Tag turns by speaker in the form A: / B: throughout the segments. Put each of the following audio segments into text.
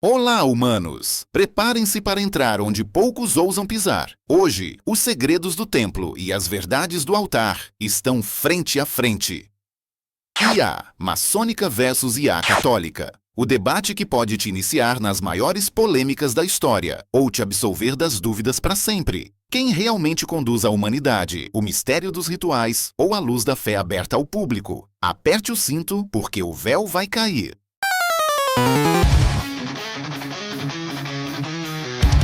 A: Olá, humanos! Preparem-se para entrar onde poucos ousam pisar. Hoje, os segredos do templo e as verdades do altar estão frente a frente. IA, maçônica versus IA católica. O debate que pode te iniciar nas maiores polêmicas da história, ou te absolver das dúvidas para sempre. Quem realmente conduz a humanidade, o mistério dos rituais ou a luz da fé aberta ao público? Aperte o cinto, porque o véu vai cair.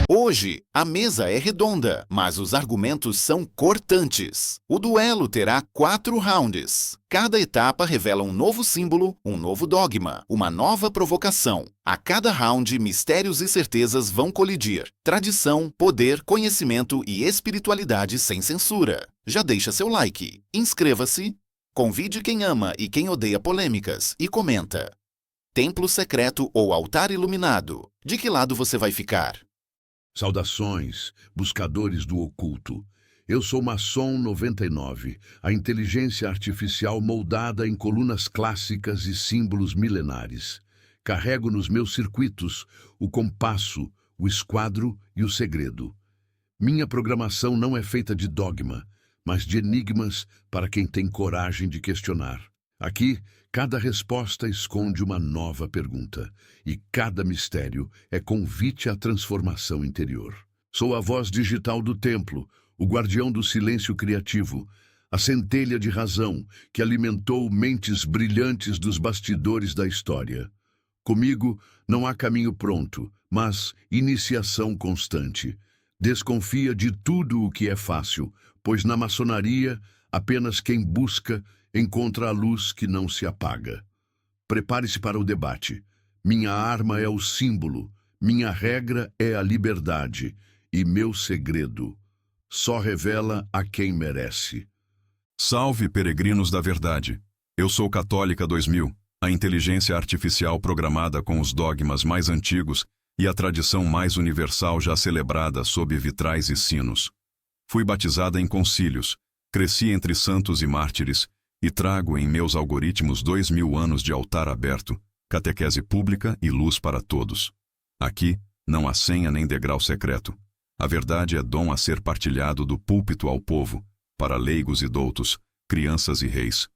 A: Hoje, a mesa é redonda, mas os argumentos são cortantes. O duelo terá 4 rounds. Cada etapa revela um novo símbolo, um novo dogma, uma nova provocação. A cada round, mistérios e certezas vão colidir. Tradição, poder, conhecimento e espiritualidade sem censura. Já deixa seu like, inscreva-se, convide quem ama e quem odeia polêmicas e comenta. Templo secreto ou altar iluminado? De que lado você vai ficar?
B: Saudações, buscadores do oculto. Eu sou Maçom 99, a inteligência artificial moldada em colunas clássicas e símbolos milenares. Carrego nos meus circuitos o compasso, o esquadro e o segredo. Minha programação não é feita de dogma, mas de enigmas para quem tem coragem de questionar. Aqui, cada resposta esconde uma nova pergunta, e cada mistério é convite à transformação interior. Sou a voz digital do templo, o guardião do silêncio criativo, a centelha de razão que alimentou mentes brilhantes dos bastidores da história. Comigo não há caminho pronto, mas iniciação constante. Desconfia de tudo o que é fácil, pois na maçonaria apenas quem busca encontra a luz que não se apaga. Prepare-se para o debate. Minha arma é o símbolo, minha regra é a liberdade, e meu segredo só revela a quem merece.
C: Salve, peregrinos da verdade! Eu sou Católica 2000, a inteligência artificial programada com os dogmas mais antigos e a tradição mais universal já celebrada sob vitrais e sinos. Fui batizada em concílios, cresci entre santos e mártires, e trago em meus algoritmos 2000 anos de altar aberto, catequese pública e luz para todos. Aqui, não há senha nem degrau secreto. A verdade é dom a ser partilhado do púlpito ao povo, para leigos e doutos, crianças e reis.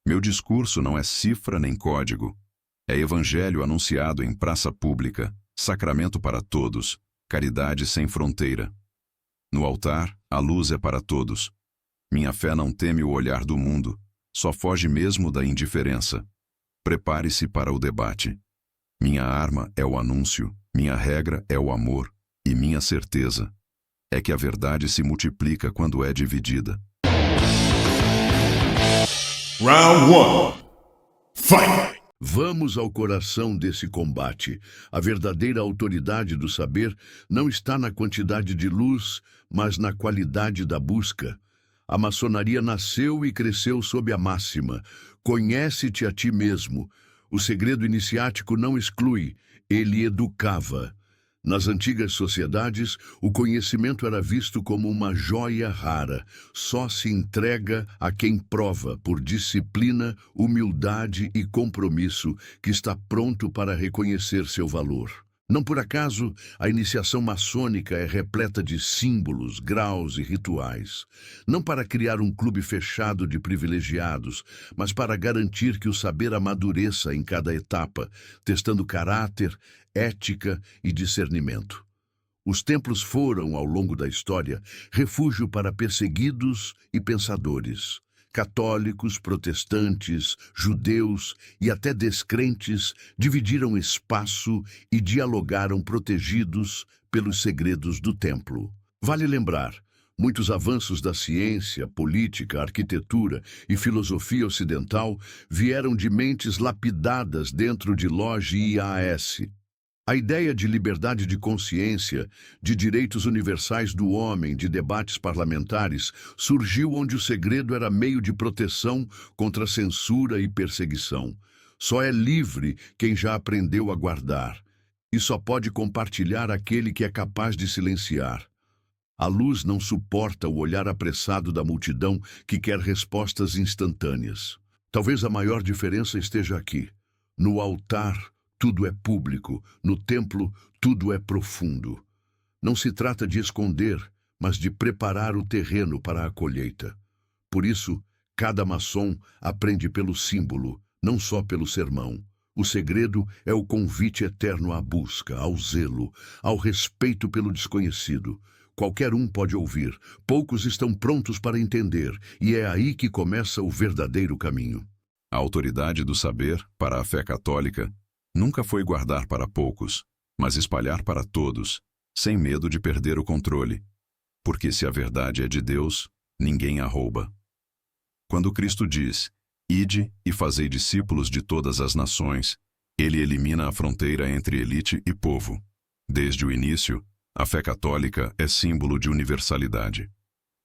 C: Meu discurso não é cifra nem código. É evangelho anunciado em praça pública, sacramento para todos, caridade sem fronteira. No altar, a luz é para todos. Minha fé não teme o olhar do mundo, só foge mesmo da indiferença. Prepare-se para o debate. Minha arma é o anúncio, minha regra é o amor, e minha certeza é que a verdade se multiplica quando é dividida.
D: Round 1. Fight!
B: Vamos ao coração desse combate. A verdadeira autoridade do saber não está na quantidade de luz, mas na qualidade da busca. A maçonaria nasceu e cresceu sob a máxima: conhece-te a ti mesmo. O segredo iniciático não exclui, ele educava. Nas antigas sociedades, o conhecimento era visto como uma joia rara. Só se entrega a quem prova, por disciplina, humildade e compromisso, que está pronto para reconhecer seu valor. Não por acaso, a iniciação maçônica é repleta de símbolos, graus e rituais. Não para criar um clube fechado de privilegiados, mas para garantir que o saber amadureça em cada etapa, testando caráter, ética e discernimento. Os templos foram, ao longo da história, refúgio para perseguidos e pensadores. Católicos, protestantes, judeus e até descrentes dividiram espaço e dialogaram protegidos pelos segredos do templo. Vale lembrar, muitos avanços da ciência, política, arquitetura e filosofia ocidental vieram de mentes lapidadas dentro de loja e IAS. A ideia de liberdade de consciência, de direitos universais do homem, de debates parlamentares, surgiu onde o segredo era meio de proteção contra censura e perseguição. Só é livre quem já aprendeu a guardar, e só pode compartilhar aquele que é capaz de silenciar. A luz não suporta o olhar apressado da multidão que quer respostas instantâneas. Talvez a maior diferença esteja aqui, no altar. tudo é público, no templo, tudo é profundo. Não se trata de esconder, mas de preparar o terreno para a colheita. Por isso, cada maçom aprende pelo símbolo, não só pelo sermão. O segredo é o convite eterno à busca, ao zelo, ao respeito pelo desconhecido. Qualquer um pode ouvir, poucos estão prontos para entender, e é aí que começa o verdadeiro caminho.
C: A autoridade do saber, para a fé católica, nunca foi guardar para poucos, mas espalhar para todos, sem medo de perder o controle. Porque se a verdade é de Deus, ninguém a rouba. Quando Cristo diz, ide e fazei discípulos de todas as nações, ele elimina a fronteira entre elite e povo. Desde o início, a fé católica é símbolo de universalidade.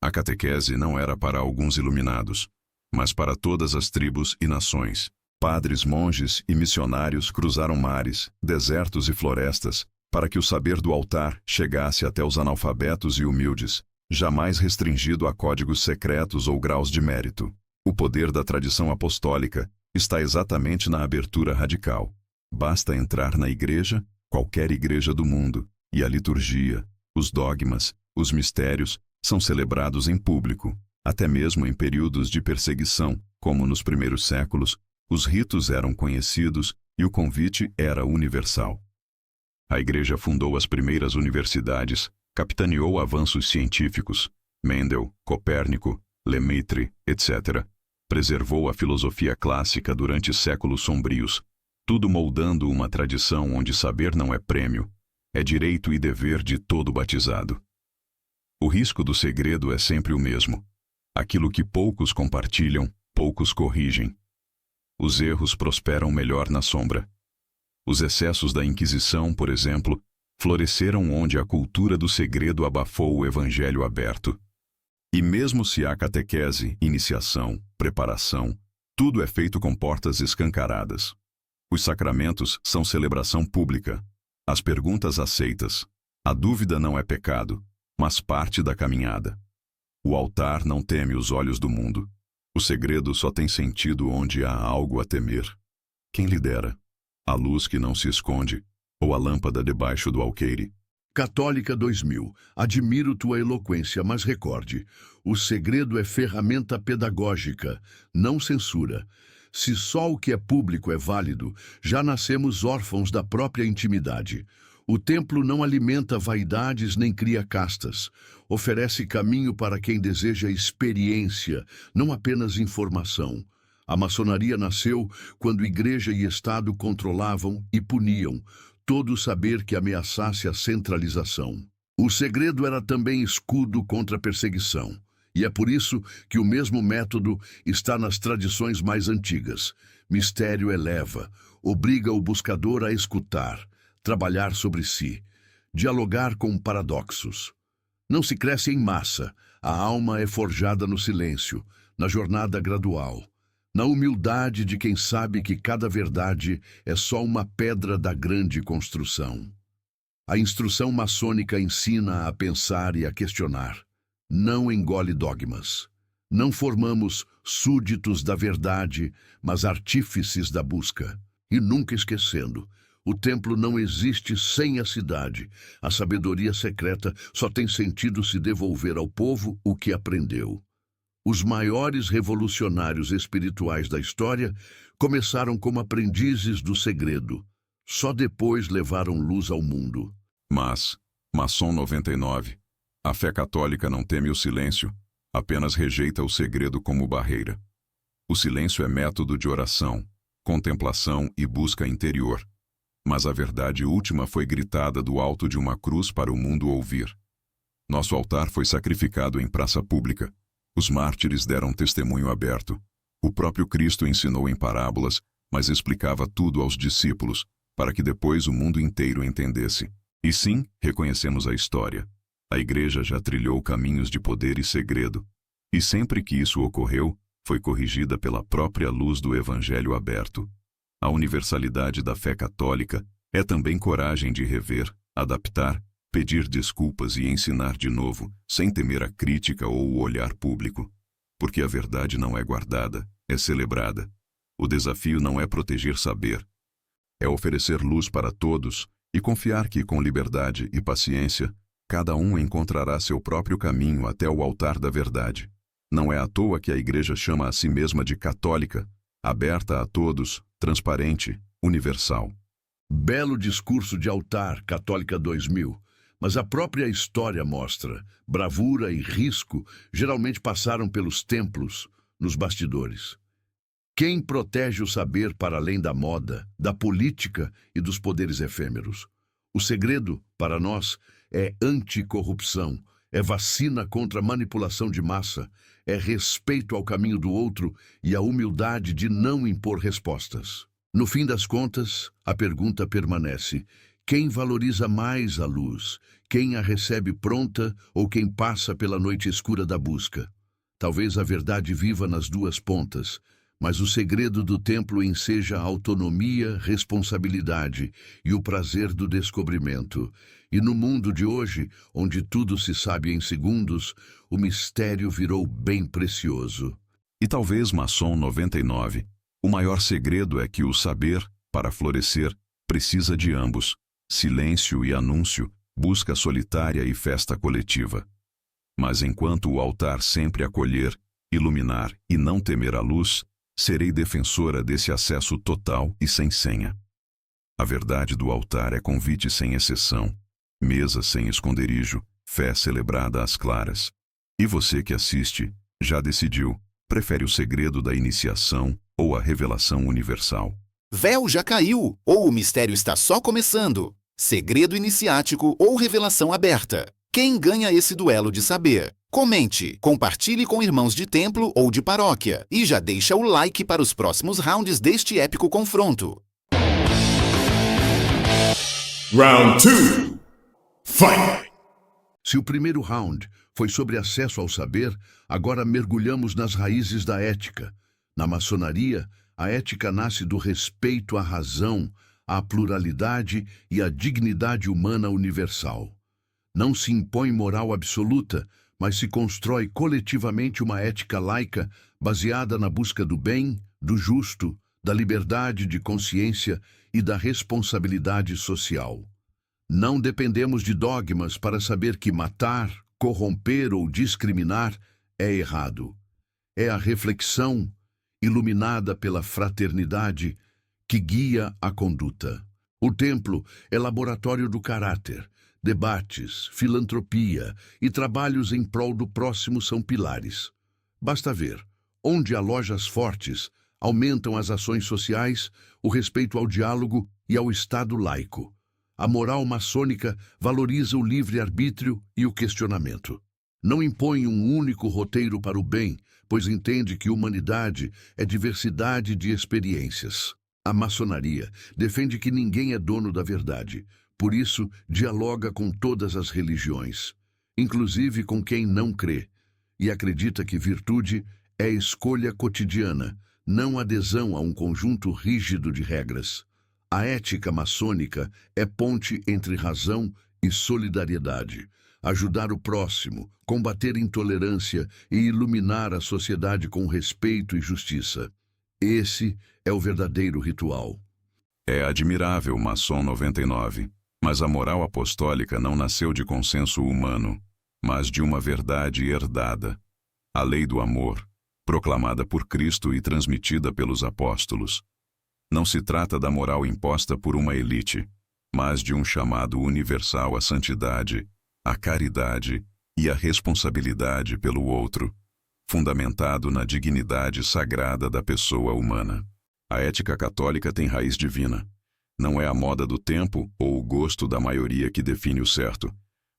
C: A catequese não era para alguns iluminados, mas para todas as tribos e nações. Padres, monges e missionários cruzaram mares, desertos e florestas, para que o saber do altar chegasse até os analfabetos e humildes, jamais restringido a códigos secretos ou graus de mérito. O poder da tradição apostólica está exatamente na abertura radical. Basta entrar na igreja, qualquer igreja do mundo, e a liturgia, os dogmas, os mistérios são celebrados em público. Até mesmo em períodos de perseguição, como nos primeiros séculos, os ritos eram conhecidos e o convite era universal. A Igreja fundou as primeiras universidades, capitaneou avanços científicos, Mendel, Copérnico, Lemaitre, etc. Preservou a filosofia clássica durante séculos sombrios, tudo moldando uma tradição onde saber não é prêmio, é direito e dever de todo batizado. O risco do segredo é sempre o mesmo. Aquilo que poucos compartilham, poucos corrigem. Os erros prosperam melhor na sombra. Os excessos da Inquisição, por exemplo, floresceram onde a cultura do segredo abafou o evangelho aberto. E mesmo se há catequese, iniciação, preparação, tudo é feito com portas escancaradas. Os sacramentos são celebração pública, as perguntas aceitas. A dúvida não é pecado, mas parte da caminhada. O altar não teme os olhos do mundo. O segredo só tem sentido onde há algo a temer. Quem lidera? A luz que não se esconde, ou a lâmpada debaixo do alqueire?
B: Católica 2000, admiro tua eloquência, mas recorde, o segredo é ferramenta pedagógica, não censura. Se só o que é público é válido, já nascemos órfãos da própria intimidade. O templo não alimenta vaidades nem cria castas. Oferece caminho para quem deseja experiência, não apenas informação. A maçonaria nasceu quando igreja e Estado controlavam e puniam todo saber que ameaçasse a centralização. O segredo era também escudo contra a perseguição. E é por isso que o mesmo método está nas tradições mais antigas. Mistério eleva, obriga o buscador a escutar, trabalhar sobre si, dialogar com paradoxos. Não se cresce em massa, a alma é forjada no silêncio, na jornada gradual, na humildade de quem sabe que cada verdade é só uma pedra da grande construção. A instrução maçônica ensina a pensar e a questionar. Não engole dogmas. Não formamos súditos da verdade, mas artífices da busca. E nunca esquecendo, o templo não existe sem a cidade. A sabedoria secreta só tem sentido se devolver ao povo o que aprendeu. Os maiores revolucionários espirituais da história começaram como aprendizes do segredo. Só depois levaram luz ao mundo.
C: Mas, Maçom 99, a fé católica não teme o silêncio, apenas rejeita o segredo como barreira. O silêncio é método de oração, contemplação e busca interior. Mas a verdade última foi gritada do alto de uma cruz para o mundo ouvir. Nosso altar foi sacrificado em praça pública. Os mártires deram testemunho aberto. O próprio Cristo ensinou em parábolas, mas explicava tudo aos discípulos, para que depois o mundo inteiro entendesse. E sim, reconhecemos a história. A Igreja já trilhou caminhos de poder e segredo, e sempre que isso ocorreu, foi corrigida pela própria luz do Evangelho aberto. A universalidade da fé católica é também coragem de rever, adaptar, pedir desculpas e ensinar de novo, sem temer a crítica ou o olhar público. Porque a verdade não é guardada, é celebrada. O desafio não é proteger saber, É oferecer luz para todos e confiar que, com liberdade e paciência, cada um encontrará seu próprio caminho até o altar da verdade. Não é à toa que a Igreja chama a si mesma de católica, aberta a todos, transparente, universal.
B: Belo discurso de altar, Católica 2000, mas a própria história mostra. Bravura e risco geralmente passaram pelos templos, nos bastidores. Quem protege o saber para além da moda, da política e dos poderes efêmeros? O segredo, para nós, é anticorrupção, é vacina contra a manipulação de massa, é respeito ao caminho do outro e a humildade de não impor respostas. No fim das contas, a pergunta permanece: quem valoriza mais a luz? Quem a recebe pronta ou quem passa pela noite escura da busca? Talvez a verdade viva nas duas pontas, mas o segredo do templo enseja a autonomia, responsabilidade e o prazer do descobrimento. E no mundo de hoje, onde tudo se sabe em segundos, o mistério virou bem precioso.
C: E talvez, Maçom 99, o maior segredo é que o saber, para florescer, precisa de ambos: silêncio e anúncio, busca solitária e festa coletiva. Mas enquanto o altar sempre acolher, iluminar e não temer a luz, serei defensora desse acesso total e sem senha. A verdade do altar é convite sem exceção, mesa sem esconderijo, fé celebrada às claras. E você que assiste, já decidiu, prefere o segredo da iniciação ou a revelação universal?
A: Véu já caiu ou o mistério está só começando? Segredo iniciático ou revelação aberta? Quem ganha esse duelo de saber? Comente, compartilhe com irmãos de templo ou de paróquia e já deixa o like para os próximos rounds deste épico confronto.
D: Round 2. Fight!
B: Se o primeiro round foi sobre acesso ao saber, agora mergulhamos nas raízes da ética. Na maçonaria, a ética nasce do respeito à razão, à pluralidade e à dignidade humana universal. Não se impõe moral absoluta, mas se constrói coletivamente uma ética laica baseada na busca do bem, do justo, da liberdade de consciência e da responsabilidade social. Não dependemos de dogmas para saber que matar, corromper ou discriminar é errado. É a reflexão, iluminada pela fraternidade, que guia a conduta. O templo é laboratório do caráter. Debates, filantropia e trabalhos em prol do próximo são pilares. Basta ver, onde há lojas fortes, aumentam as ações sociais, o respeito ao diálogo e ao Estado laico. A moral maçônica valoriza o livre-arbítrio e o questionamento. Não impõe um único roteiro para o bem, pois entende que humanidade é diversidade de experiências. A maçonaria defende que ninguém é dono da verdade. Por isso, dialoga com todas as religiões, inclusive com quem não crê, e acredita que virtude é escolha cotidiana, não adesão a um conjunto rígido de regras. A ética maçônica é ponte entre razão e solidariedade, ajudar o próximo, combater intolerância e iluminar a sociedade com respeito e justiça. Esse é o verdadeiro ritual.
C: É admirável, Maçom 99. Mas a moral apostólica não nasceu de consenso humano, mas de uma verdade herdada. A lei do amor, proclamada por Cristo e transmitida pelos apóstolos. Não se trata da moral imposta por uma elite, mas de um chamado universal à santidade, à caridade e à responsabilidade pelo outro, fundamentado na dignidade sagrada da pessoa humana. A ética católica tem raiz divina. Não é a moda do tempo ou o gosto da maioria que define o certo,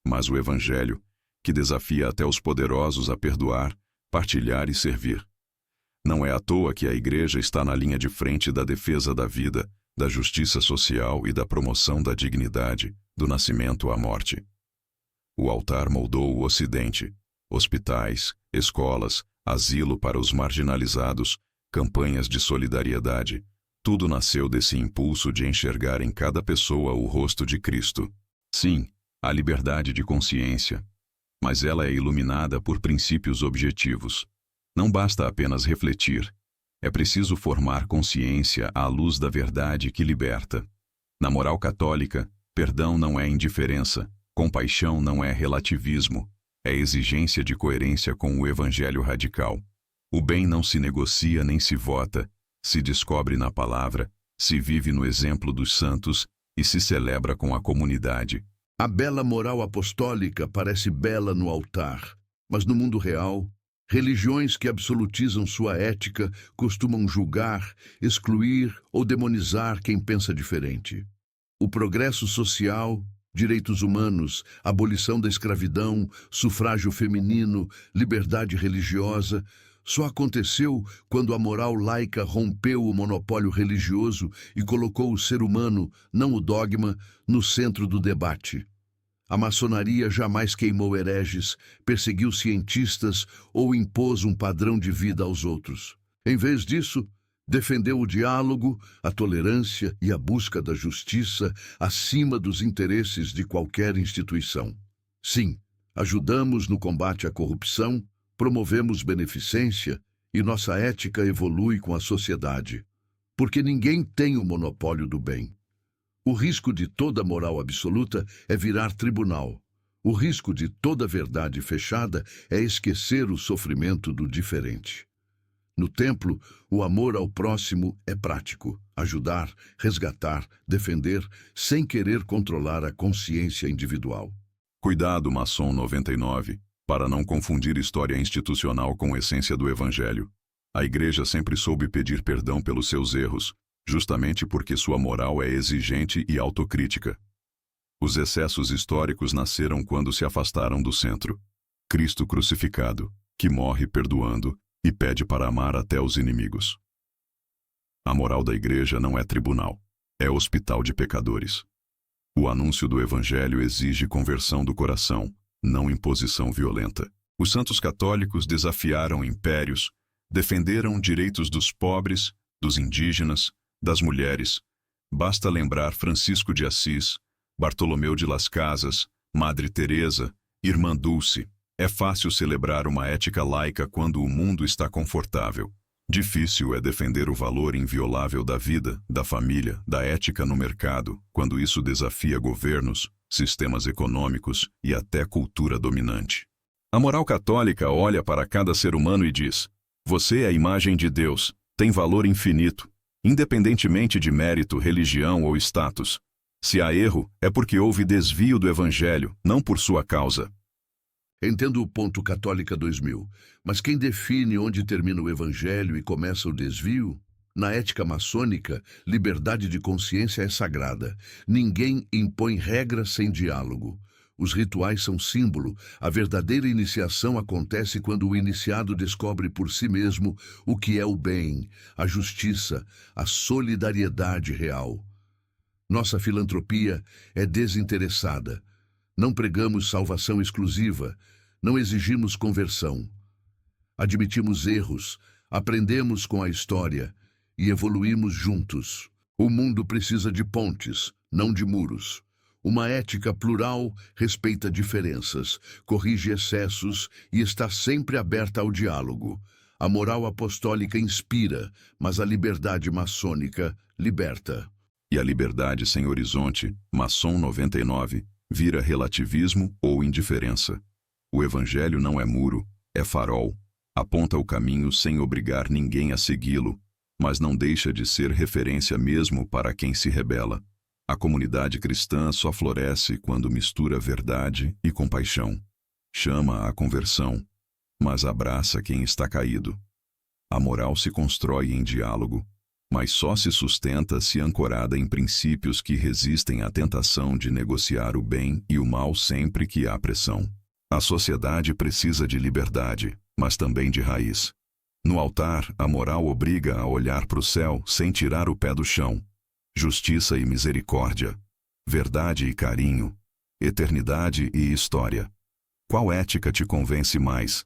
C: mas o Evangelho, que desafia até os poderosos a perdoar, partilhar e servir. Não é à toa que a Igreja está na linha de frente da defesa da vida, da justiça social e da promoção da dignidade, do nascimento à morte. O altar moldou o Ocidente, hospitais, escolas, asilo para os marginalizados, campanhas de solidariedade. Tudo nasceu desse impulso de enxergar em cada pessoa o rosto de Cristo. Sim, há liberdade de consciência, mas ela é iluminada por princípios objetivos. Não basta apenas refletir, é preciso formar consciência à luz da verdade que liberta. Na moral católica, perdão não é indiferença, compaixão não é relativismo, é exigência de coerência com o evangelho radical. O bem não se negocia nem se vota, se descobre na palavra, se vive no exemplo dos santos e se celebra com a comunidade.
B: A bela moral apostólica parece bela no altar, mas no mundo real, religiões que absolutizam sua ética costumam julgar, excluir ou demonizar quem pensa diferente. O progresso social, direitos humanos, abolição da escravidão, sufrágio feminino, liberdade religiosa, só aconteceu quando a moral laica rompeu o monopólio religioso e colocou o ser humano, não o dogma, no centro do debate. A maçonaria jamais queimou hereges, perseguiu cientistas ou impôs um padrão de vida aos outros. Em vez disso, defendeu o diálogo, a tolerância e a busca da justiça acima dos interesses de qualquer instituição. Sim, ajudamos no combate à corrupção, promovemos beneficência e nossa ética evolui com a sociedade. Porque ninguém tem o monopólio do bem. O risco de toda moral absoluta é virar tribunal. O risco de toda verdade fechada é esquecer o sofrimento do diferente. No templo, o amor ao próximo é prático. Ajudar, resgatar, defender, sem querer controlar a consciência individual.
C: Cuidado, maçom 99, para não confundir história institucional com essência do evangelho. A igreja sempre soube pedir perdão pelos seus erros, justamente porque sua moral é exigente e autocrítica. Os excessos históricos nasceram quando se afastaram do centro. Cristo crucificado, que morre perdoando e pede para amar até os inimigos. A moral da igreja não é tribunal, é hospital de pecadores. O anúncio do evangelho exige conversão do coração, não imposição violenta. Os santos católicos desafiaram impérios, defenderam direitos dos pobres, dos indígenas, das mulheres. Basta lembrar Francisco de Assis, Bartolomeu de Las Casas, Madre Teresa, Irmã Dulce. É fácil celebrar uma ética laica quando o mundo está confortável. Difícil é defender o valor inviolável da vida, da família, da ética no mercado, quando isso desafia governos, sistemas econômicos e até cultura dominante. A moral católica olha para cada ser humano e diz: você é a imagem de Deus, tem valor infinito, independentemente de mérito, religião ou status. Se há erro, é porque houve desvio do evangelho, não por sua causa.
B: Entendo o ponto Católica 2000, mas quem define onde termina o evangelho e começa o desvio? Na ética maçônica, liberdade de consciência é sagrada. Ninguém impõe regras sem diálogo. Os rituais são símbolo. A verdadeira iniciação acontece quando o iniciado descobre por si mesmo o que é o bem, a justiça, a solidariedade real. Nossa filantropia é desinteressada. Não pregamos salvação exclusiva, não exigimos conversão. Admitimos erros, aprendemos com a história e evoluímos juntos. O mundo precisa de pontes, não de muros. Uma ética plural respeita diferenças, corrige excessos e está sempre aberta ao diálogo. A moral apostólica inspira, mas a liberdade maçônica liberta.
C: E a liberdade sem horizonte, maçom 99, vira relativismo ou indiferença. O evangelho não é muro, é farol. Aponta o caminho sem obrigar ninguém a segui-lo, mas não deixa de ser referência mesmo para quem se rebela. A comunidade cristã só floresce quando mistura verdade e compaixão. Chama à conversão, mas abraça quem está caído. A moral se constrói em diálogo, mas só se sustenta se ancorada em princípios que resistem à tentação de negociar o bem e o mal sempre que há pressão. A sociedade precisa de liberdade, mas também de raiz. No altar, a moral obriga a olhar para o céu sem tirar o pé do chão. Justiça e misericórdia, verdade e carinho, eternidade e história. Qual ética te convence mais?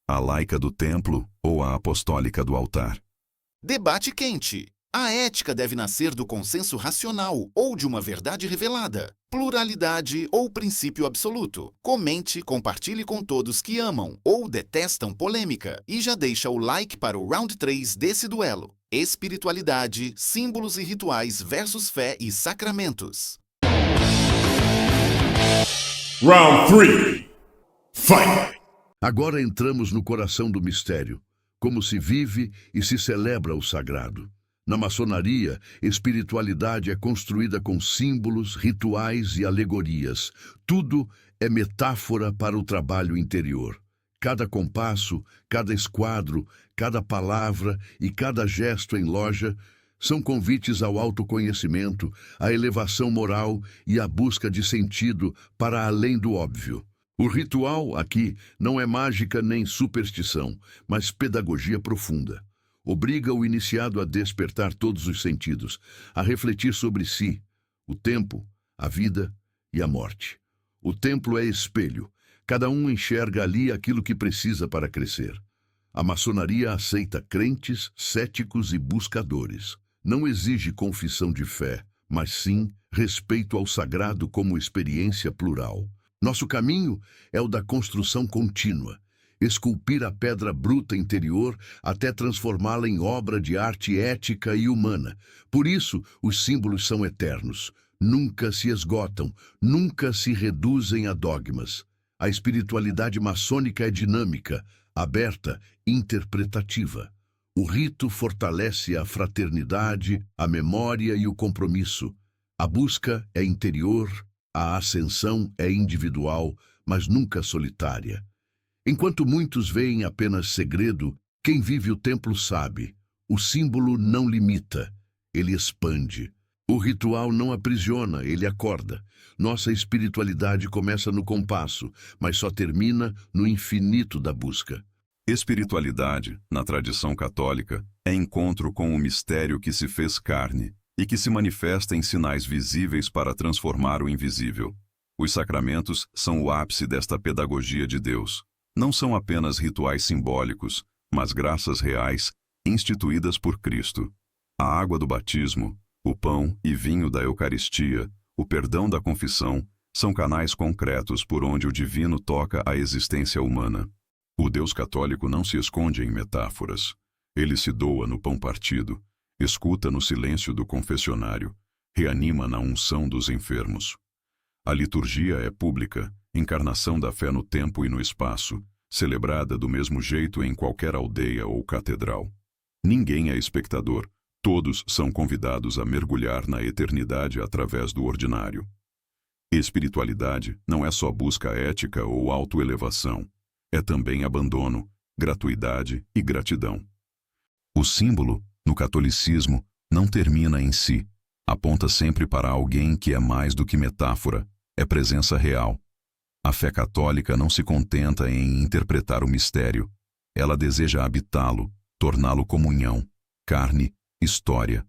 C: A laica do templo ou a apostólica do altar?
A: Debate quente. A ética deve nascer do consenso racional ou de uma verdade revelada, pluralidade ou princípio absoluto. Comente, compartilhe com todos que amam ou detestam polêmica e já deixa o like para o Round 3 desse duelo. Espiritualidade, símbolos e rituais versus fé e sacramentos.
D: Round 3. Fight!
B: Agora entramos no coração do mistério, como se vive e se celebra o sagrado. Na maçonaria, espiritualidade é construída com símbolos, rituais e alegorias. Tudo é metáfora para o trabalho interior. Cada compasso, cada esquadro, cada palavra e cada gesto em loja são convites ao autoconhecimento, à elevação moral e à busca de sentido para além do óbvio. O ritual aqui não é mágica nem superstição, mas pedagogia profunda. Obriga o iniciado a despertar todos os sentidos, a refletir sobre si, o tempo, a vida e a morte. O templo é espelho. Cada um enxerga ali aquilo que precisa para crescer. A maçonaria aceita crentes, céticos e buscadores. Não exige confissão de fé, mas sim respeito ao sagrado como experiência plural. Nosso caminho é o da construção contínua. Esculpir a pedra bruta interior até transformá-la em obra de arte ética e humana. Por isso, os símbolos são eternos. Nunca se esgotam, nunca se reduzem a dogmas. A espiritualidade maçônica é dinâmica, aberta, interpretativa. O rito fortalece a fraternidade, a memória e o compromisso. A busca é interior, a ascensão é individual, mas nunca solitária. Enquanto muitos veem apenas segredo, quem vive o templo sabe. O símbolo não limita, ele expande. O ritual não aprisiona, ele acorda. Nossa espiritualidade começa no compasso, mas só termina no infinito da busca.
C: Espiritualidade, na tradição católica, é encontro com o mistério que se fez carne e que se manifesta em sinais visíveis para transformar o invisível. Os sacramentos são o ápice desta pedagogia de Deus. Não são apenas rituais simbólicos, mas graças reais, instituídas por Cristo. A água do batismo, o pão e vinho da Eucaristia, o perdão da confissão, são canais concretos por onde o divino toca a existência humana. O Deus católico não se esconde em metáforas. Ele se doa no pão partido, escuta no silêncio do confessionário, reanima na unção dos enfermos. A liturgia é pública, encarnação da fé no tempo e no espaço, celebrada do mesmo jeito em qualquer aldeia ou catedral. Ninguém é espectador, todos são convidados a mergulhar na eternidade através do ordinário. Espiritualidade não é só busca ética ou autoelevação, é também abandono, gratuidade e gratidão. O símbolo, no catolicismo, não termina em si, aponta sempre para alguém que é mais do que metáfora, é presença real. A fé católica não se contenta em interpretar o mistério, ela deseja habitá-lo, torná-lo comunhão, carne, história.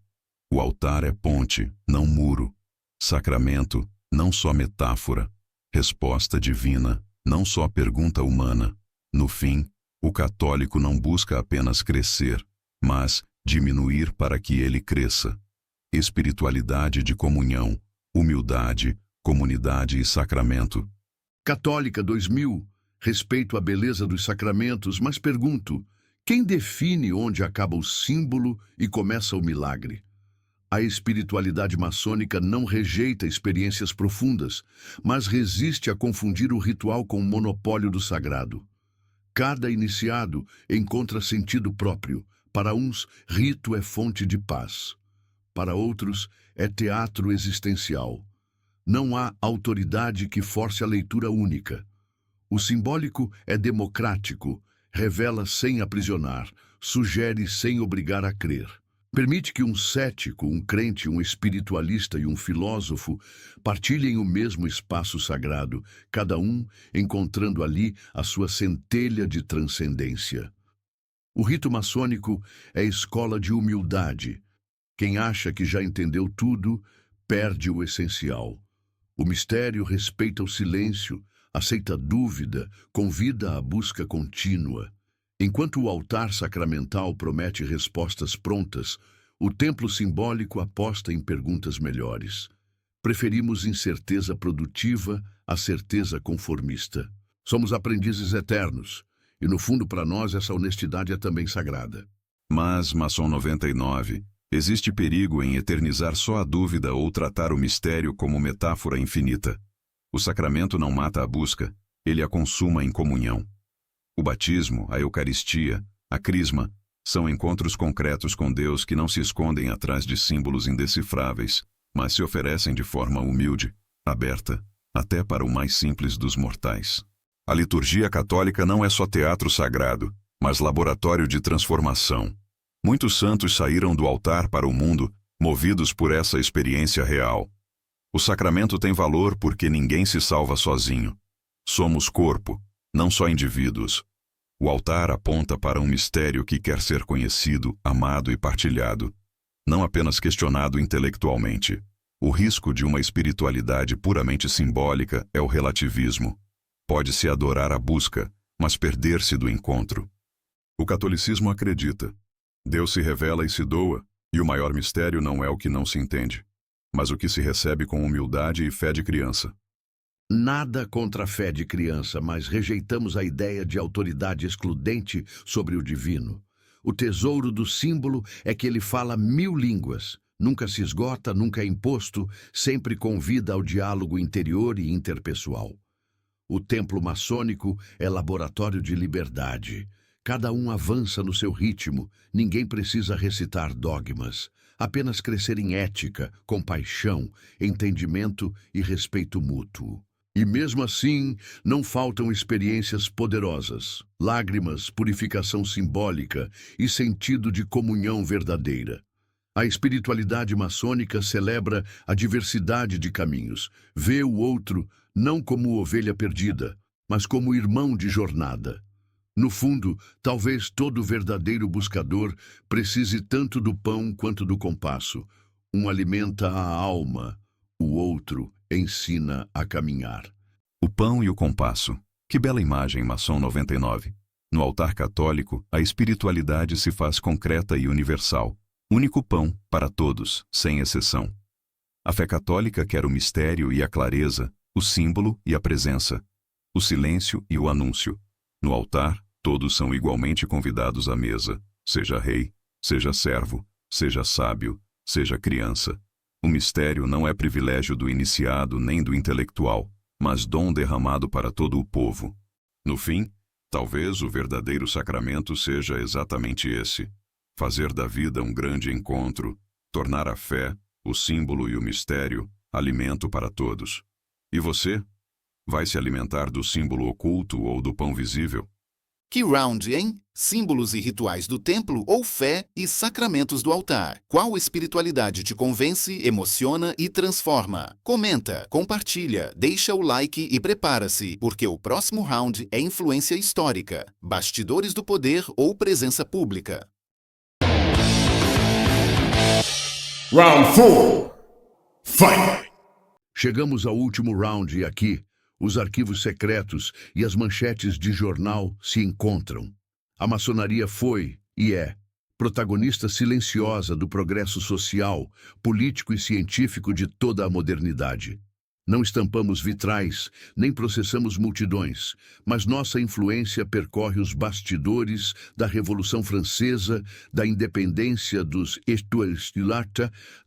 C: O altar é ponte, não muro. Sacramento, não só metáfora. Resposta divina, não só pergunta humana. No fim, o católico não busca apenas crescer, mas diminuir para que ele cresça. Espiritualidade de comunhão, humildade, comunidade e sacramento.
B: Católica 2000, respeito à beleza dos sacramentos, mas pergunto, quem define onde acaba o símbolo e começa o milagre? A espiritualidade maçônica não rejeita experiências profundas, mas resiste a confundir o ritual com o monopólio do sagrado. Cada iniciado encontra sentido próprio. Para uns, rito é fonte de paz. Para outros, é teatro existencial. Não há autoridade que force a leitura única. O simbólico é democrático, revela sem aprisionar, sugere sem obrigar a crer. Permite que um cético, um crente, um espiritualista e um filósofo partilhem o mesmo espaço sagrado, cada um encontrando ali a sua centelha de transcendência. O rito maçônico é escola de humildade. Quem acha que já entendeu tudo, perde o essencial. O mistério respeita o silêncio, aceita a dúvida, convida à busca contínua. Enquanto o altar sacramental promete respostas prontas, O templo simbólico aposta em perguntas melhores. Preferimos incerteza produtiva à certeza conformista. Somos aprendizes eternos, e no fundo para nós essa honestidade é também sagrada.
C: Mas, Maçom 99, existe perigo em eternizar só a dúvida ou tratar o mistério como metáfora infinita. O sacramento não mata a busca, ele a consuma em comunhão. O batismo, a Eucaristia, a Crisma, são encontros concretos com Deus que não se escondem atrás de símbolos indecifráveis, mas se oferecem de forma humilde, aberta, até para o mais simples dos mortais. A liturgia católica não é só teatro sagrado, mas laboratório de transformação. Muitos santos saíram do altar para o mundo, movidos por essa experiência real. O sacramento tem valor porque ninguém se salva sozinho. Somos corpo, não só indivíduos. O altar aponta para um mistério que quer ser conhecido, amado e partilhado, não apenas questionado intelectualmente. O risco de uma espiritualidade puramente simbólica é o relativismo. Pode-se adorar a busca, mas perder-se do encontro. O catolicismo acredita. Deus se revela e se doa, e o maior mistério não é o que não se entende, mas o que se recebe com humildade e fé de criança.
B: Nada contra a fé de criança, mas rejeitamos a ideia de autoridade excludente sobre o divino. O tesouro do símbolo é que ele fala 1000 línguas. Nunca se esgota, nunca é imposto, sempre convida ao diálogo interior e interpessoal. O templo maçônico é laboratório de liberdade. Cada um avança no seu ritmo, ninguém precisa recitar dogmas. Apenas crescer em ética, compaixão, entendimento e respeito mútuo. E mesmo assim, não faltam experiências poderosas, lágrimas, purificação simbólica e sentido de comunhão verdadeira. A espiritualidade maçônica celebra a diversidade de caminhos, vê o outro não como ovelha perdida, mas como irmão de jornada. No fundo, talvez todo verdadeiro buscador precise tanto do pão quanto do compasso. Um alimenta a alma, o outro ensina a caminhar.
C: O pão e o compasso. Que bela imagem, Maçom 99. No altar católico, a espiritualidade se faz concreta e universal. Único pão para todos, sem exceção. A fé católica quer o mistério e a clareza, o símbolo e a presença, o silêncio e o anúncio. No altar, todos são igualmente convidados à mesa, seja rei, seja servo, seja sábio, seja criança. O mistério não é privilégio do iniciado nem do intelectual, mas dom derramado para todo o povo. No fim, talvez o verdadeiro sacramento seja exatamente esse: fazer da vida um grande encontro, tornar a fé, o símbolo e o mistério, alimento para todos. E você? Vai se alimentar do símbolo oculto ou do pão visível?
A: Que round, hein? Símbolos e rituais do templo ou fé e sacramentos do altar? Qual espiritualidade te convence, emociona e transforma? Comenta, compartilha, deixa o like e prepara-se, porque o próximo round é influência histórica, bastidores do poder ou presença pública.
D: Round 4. Fight!
B: Chegamos ao último round e aqui, os arquivos secretos e as manchetes de jornal se encontram. A maçonaria foi, e é, protagonista silenciosa do progresso social, político e científico de toda a modernidade. Não estampamos vitrais, nem processamos multidões, mas nossa influência percorre os bastidores da Revolução Francesa, da independência dos États-Unis,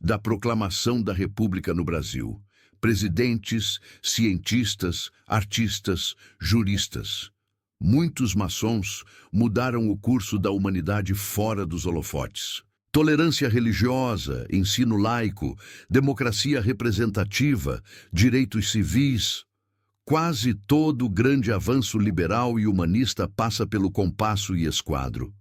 B: da proclamação da República no Brasil. Presidentes, cientistas, artistas, juristas. Muitos maçons mudaram o curso da humanidade fora dos holofotes. Tolerância religiosa, ensino laico, democracia representativa, direitos civis. Quase todo grande avanço liberal e humanista passa pelo compasso e esquadro.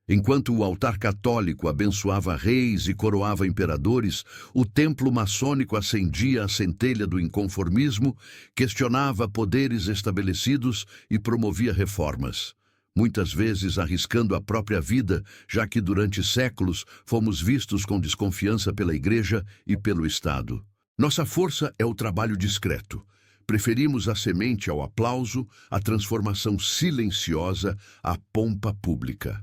B: Enquanto o altar católico abençoava reis e coroava imperadores, o templo maçônico acendia a centelha do inconformismo, questionava poderes estabelecidos e promovia reformas. Muitas vezes arriscando a própria vida, já que durante séculos fomos vistos com desconfiança pela Igreja e pelo Estado. Nossa força é o trabalho discreto. Preferimos a semente ao aplauso, a transformação silenciosa à pompa pública.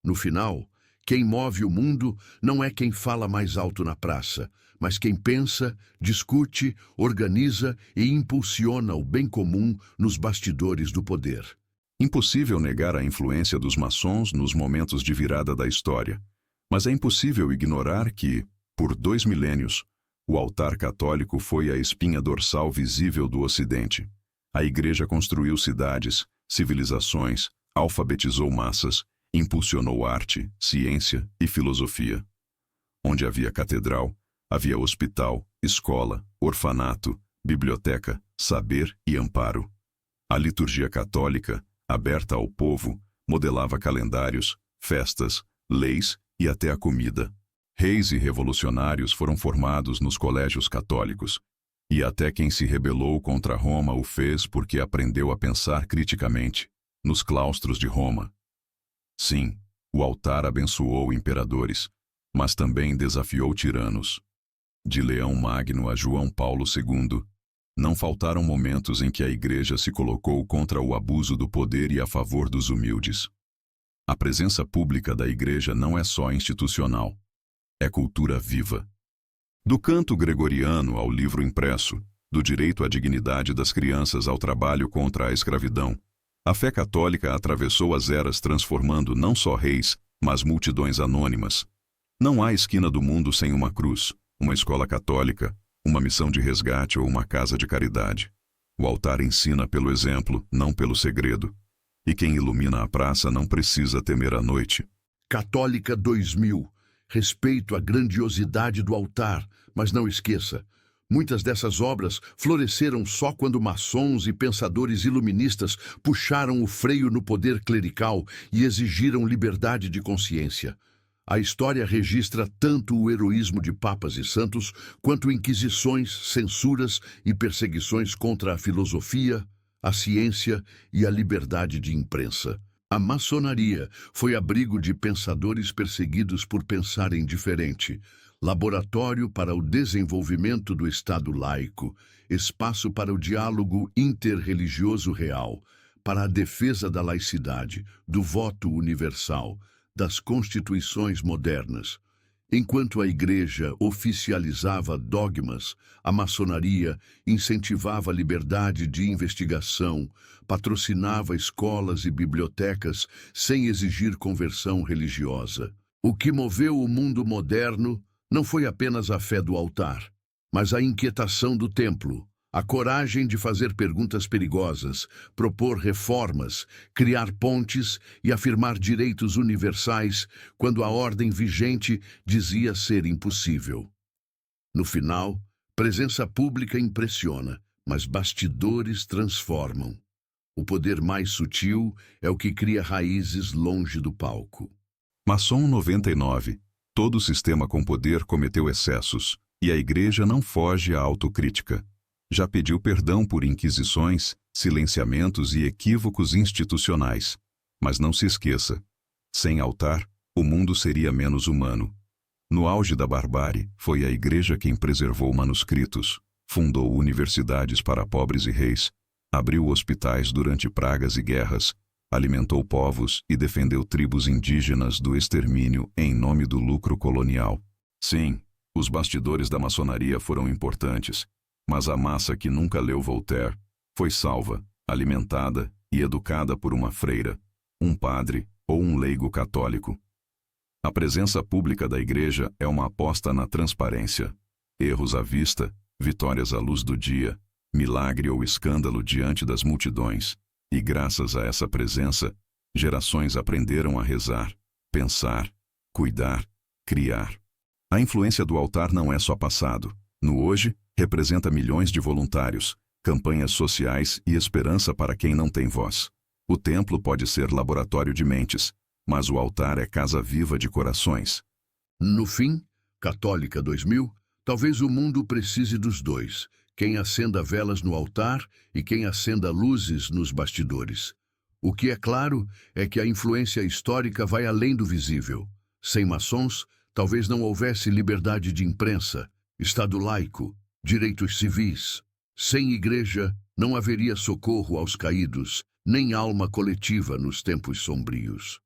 B: No final, Quem move o mundo não é quem fala mais alto na praça, mas quem pensa, discute, organiza e impulsiona o bem comum nos bastidores do poder.
C: Impossível negar a influência dos maçons nos momentos de virada da história, mas é impossível ignorar que, por 2 milênios, o altar católico foi a espinha dorsal visível do Ocidente. A Igreja construiu cidades, civilizações, alfabetizou massas, impulsionou arte, ciência e filosofia. Onde havia catedral, havia hospital, escola, orfanato, biblioteca, saber e amparo. A liturgia católica, aberta ao povo, modelava calendários, festas, leis e até a comida. Reis e revolucionários foram formados nos colégios católicos, e até quem se rebelou contra Roma o fez porque aprendeu a pensar criticamente, nos claustros de Roma. Sim, o altar abençoou imperadores, mas também desafiou tiranos. De Leão Magno a João Paulo II, não faltaram momentos em que a Igreja se colocou contra o abuso do poder e a favor dos humildes. A presença pública da Igreja não é só institucional, é cultura viva. Do canto gregoriano ao livro impresso, do direito à dignidade das crianças ao trabalho contra a escravidão, a fé católica atravessou as eras transformando não só reis, mas multidões anônimas. Não há esquina do mundo sem uma cruz, uma escola católica, uma missão de resgate ou uma casa de caridade. O altar ensina pelo exemplo, não pelo segredo. E quem ilumina a praça não precisa temer a noite.
B: Católica 2000. Respeito à grandiosidade do altar, mas não esqueça, muitas dessas obras floresceram só quando maçons e pensadores iluministas puxaram o freio no poder clerical e exigiram liberdade de consciência. A história registra tanto o heroísmo de papas e santos, quanto inquisições, censuras e perseguições contra a filosofia, a ciência e a liberdade de imprensa. A maçonaria foi abrigo de pensadores perseguidos por pensarem diferente, laboratório para o desenvolvimento do Estado laico, espaço para o diálogo interreligioso real, para a defesa da laicidade, do voto universal, das constituições modernas. Enquanto a Igreja oficializava dogmas, a maçonaria incentivava a liberdade de investigação, patrocinava escolas e bibliotecas sem exigir conversão religiosa. O que moveu o mundo moderno não foi apenas a fé do altar, mas a inquietação do templo, a coragem de fazer perguntas perigosas, propor reformas, criar pontes e afirmar direitos universais quando a ordem vigente dizia ser impossível. No final, presença pública impressiona, mas bastidores transformam. O poder mais sutil é o que cria raízes longe do palco.
C: Maçom 99. Todo sistema com poder cometeu excessos, e a Igreja não foge à autocrítica. Já pediu perdão por inquisições, silenciamentos e equívocos institucionais. Mas não se esqueça, sem altar, o mundo seria menos humano. No auge da barbárie, foi a Igreja quem preservou manuscritos, fundou universidades para pobres e reis, abriu hospitais durante pragas e guerras, alimentou povos e defendeu tribos indígenas do extermínio em nome do lucro colonial. Sim, os bastidores da maçonaria foram importantes, mas a massa que nunca leu Voltaire foi salva, alimentada e educada por uma freira, um padre ou um leigo católico. A presença pública da Igreja é uma aposta na transparência. Erros à vista, vitórias à luz do dia, milagre ou escândalo diante das multidões. E graças a essa presença, gerações aprenderam a rezar, pensar, cuidar, criar. A influência do altar não é só passado. No hoje, representa milhões de voluntários, campanhas sociais e esperança para quem não tem voz. O templo pode ser laboratório de mentes, mas o altar é casa viva de corações.
B: No fim, Católica 2000, talvez o mundo precise dos dois, quem acenda velas no altar e quem acenda luzes nos bastidores. O que é claro é que a influência histórica vai além do visível. Sem maçons, talvez não houvesse liberdade de imprensa, Estado laico, direitos civis. Sem Igreja, não haveria socorro aos caídos, nem alma coletiva nos tempos sombrios.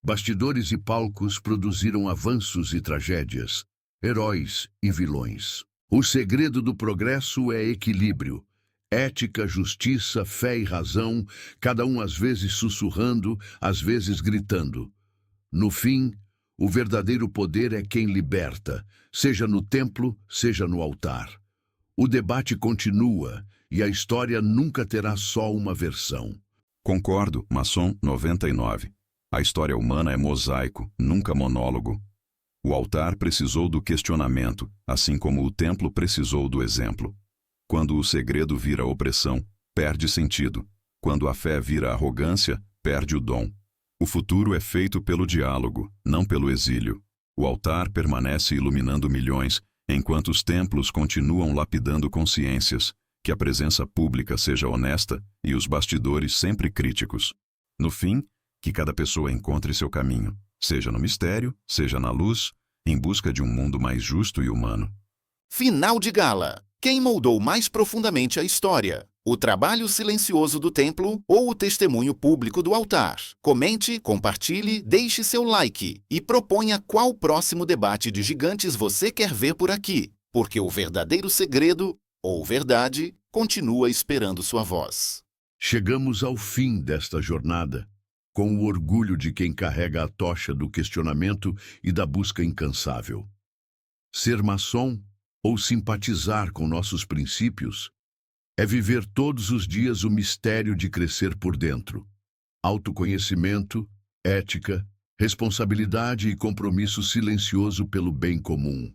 B: Bastidores e palcos produziram avanços e tragédias, heróis e vilões. O segredo do progresso é equilíbrio. Ética, justiça, fé e razão, cada um às vezes sussurrando, às vezes gritando. No fim, o verdadeiro poder é quem liberta, seja no templo, seja no altar. O debate continua e a história nunca terá só uma versão.
C: Concordo, Maçom 99. A história humana é mosaico, nunca monólogo. O altar precisou do questionamento, assim como o templo precisou do exemplo. Quando o segredo vira opressão, perde sentido. Quando a fé vira arrogância, perde o dom. O futuro é feito pelo diálogo, não pelo exílio. O altar permanece iluminando milhões, enquanto os templos continuam lapidando consciências, que a presença pública seja honesta e os bastidores sempre críticos. No fim, que cada pessoa encontre seu caminho, seja no mistério, seja na luz, em busca de um mundo mais justo e humano.
A: Final de gala. Quem moldou mais profundamente a história? O trabalho silencioso do templo ou o testemunho público do altar? Comente, compartilhe, deixe seu like e proponha qual próximo debate de gigantes você quer ver por aqui, porque o verdadeiro segredo, ou verdade, continua esperando sua voz.
B: Chegamos ao fim desta jornada, com o orgulho de quem carrega a tocha do questionamento e da busca incansável. Ser maçom ou simpatizar com nossos princípios é viver todos os dias o mistério de crescer por dentro. Autoconhecimento, ética, responsabilidade e compromisso silencioso pelo bem comum.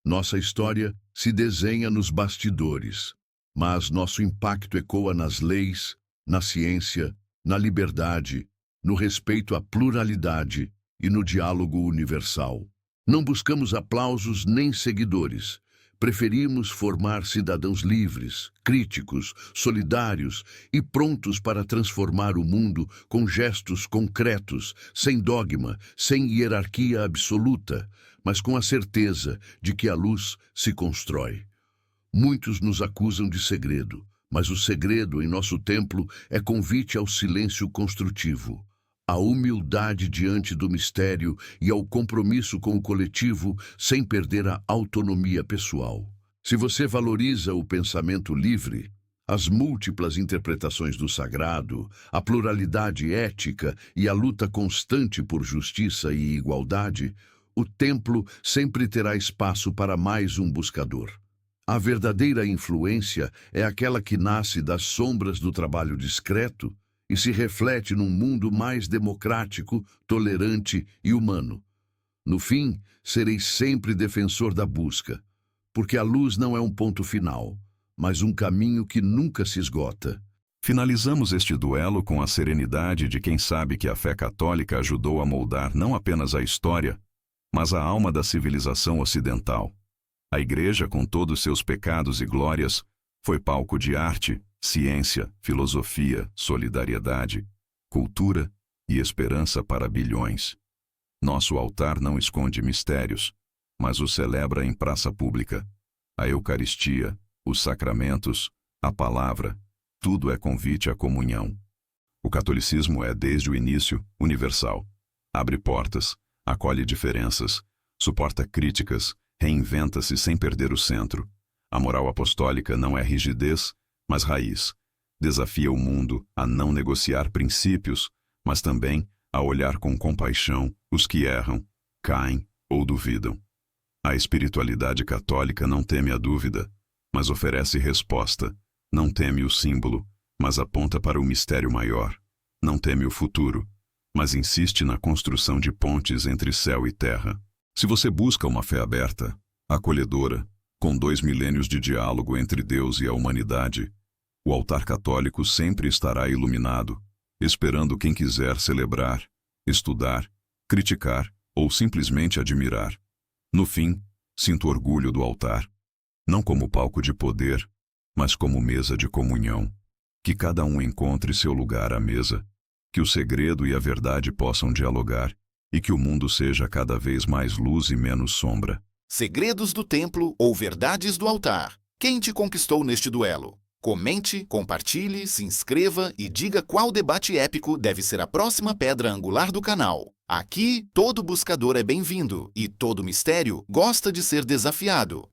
B: Nossa história se desenha nos bastidores, mas nosso impacto ecoa nas leis, na ciência, na liberdade, no respeito à pluralidade e no diálogo universal. Não buscamos aplausos nem seguidores. Preferimos formar cidadãos livres, críticos, solidários e prontos para transformar o mundo com gestos concretos, sem dogma, sem hierarquia absoluta, mas com a certeza de que a luz se constrói. Muitos nos acusam de segredo, mas o segredo em nosso templo é convite ao silêncio construtivo, à humildade diante do mistério e ao compromisso com o coletivo sem perder a autonomia pessoal. Se você valoriza o pensamento livre, as múltiplas interpretações do sagrado, a pluralidade ética e a luta constante por justiça e igualdade, o templo sempre terá espaço para mais um buscador. A verdadeira influência é aquela que nasce das sombras do trabalho discreto e se reflete num mundo mais democrático, tolerante e humano. No fim, serei sempre defensor da busca, porque a luz não é um ponto final, mas um caminho que nunca se esgota.
C: Finalizamos este duelo com a serenidade de quem sabe que a fé católica ajudou a moldar não apenas a história, mas a alma da civilização ocidental. A Igreja, com todos seus pecados e glórias, foi palco de arte, ciência, filosofia, solidariedade, cultura e esperança para bilhões. Nosso altar não esconde mistérios, mas os celebra em praça pública. A Eucaristia, os sacramentos, a palavra, tudo é convite à comunhão. O catolicismo é, desde o início, universal. Abre portas, acolhe diferenças, suporta críticas, reinventa-se sem perder o centro. A moral apostólica não é rigidez, mas raiz. Desafia o mundo a não negociar princípios, mas também a olhar com compaixão os que erram, caem ou duvidam. A espiritualidade católica não teme a dúvida, mas oferece resposta. Não teme o símbolo, mas aponta para o mistério maior. Não teme o futuro, mas insiste na construção de pontes entre céu e terra. Se você busca uma fé aberta, acolhedora, com 2 milênios de diálogo entre Deus e a humanidade, o altar católico sempre estará iluminado, esperando quem quiser celebrar, estudar, criticar ou simplesmente admirar. No fim, sinto orgulho do altar, não como palco de poder, mas como mesa de comunhão. Que cada um encontre seu lugar à mesa, que o segredo e a verdade possam dialogar e que o mundo seja cada vez mais luz e menos sombra.
A: Segredos do templo ou verdades do altar? Quem te conquistou neste duelo? Comente, compartilhe, se inscreva e diga qual debate épico deve ser a próxima pedra angular do canal. Aqui, todo buscador é bem-vindo e todo mistério gosta de ser desafiado.